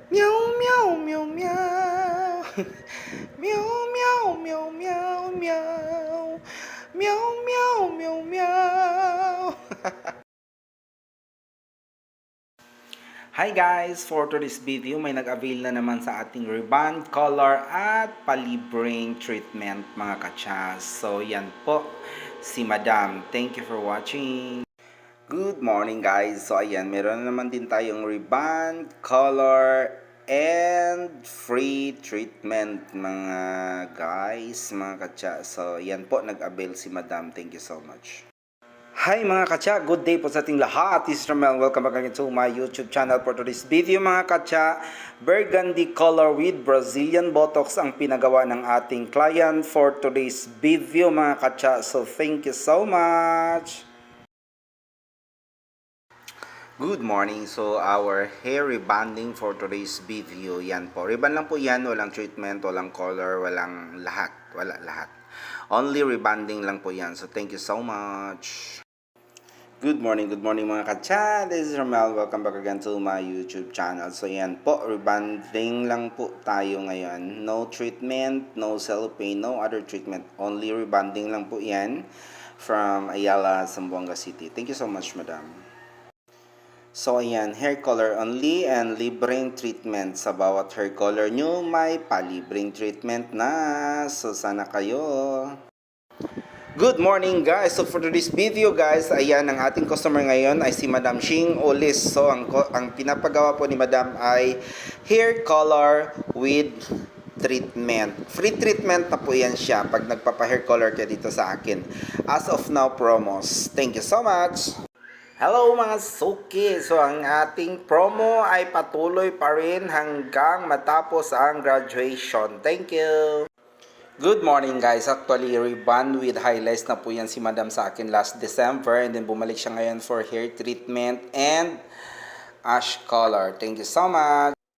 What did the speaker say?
Meow, meow, meow, meow. Meow, meow, meow, meow, meow. Meow, meow, meow, meow. Hi guys! For today's video, may nag-avail na naman sa ating rebond, color at palibreng treatment mga kachas. So yan po si Madam. Thank you for watching. Good morning guys! So ayan, meron na naman din tayong rebond, color, and free treatment mga guys, mga katsa. So yan po, nag-avail si Madam. Thank you so much. Hi mga katsa, good day po sa ating lahat. This is Ramel. Welcome back again to my YouTube channel. For today's video mga katsa, burgundy color with Brazilian Botox ang pinagawa ng ating client for today's video mga katsa. So thank you so much. Good morning. So our hair rebonding for today's video, yan po. Rebond lang po yan, walang treatment, walang color, walang lahat. Wala lahat. Only rebonding lang po yan. So thank you so much. Good morning mga katsa. This is Ramel. Welcome back again to my YouTube channel. So yan po, rebonding lang po tayo ngayon. No treatment, no cellophane, no other treatment. Only rebonding lang po yan from Ayala, Zamboanga City. Thank you so much, madam. So ayan, hair color only and libreng treatment. Sa bawat hair color nyo, may palibreng treatment na. So sana kayo. Good morning guys! So for today's video guys, ayan, ang ating customer ngayon ay si Madam Shing Olis. So ang pinapagawa po ni Madam ay hair color with treatment. Free treatment na po yan siya pag nagpapa-hair color ka dito sa akin. As of now, promos. Thank you so much! Hello mga suki! So ang ating promo ay patuloy pa rin hanggang matapos ang graduation. Thank you! Good morning guys! Actually, rebond with highlights na po yan si Madam sa akin last December. And then bumalik siya ngayon for hair treatment and ash color. Thank you so much!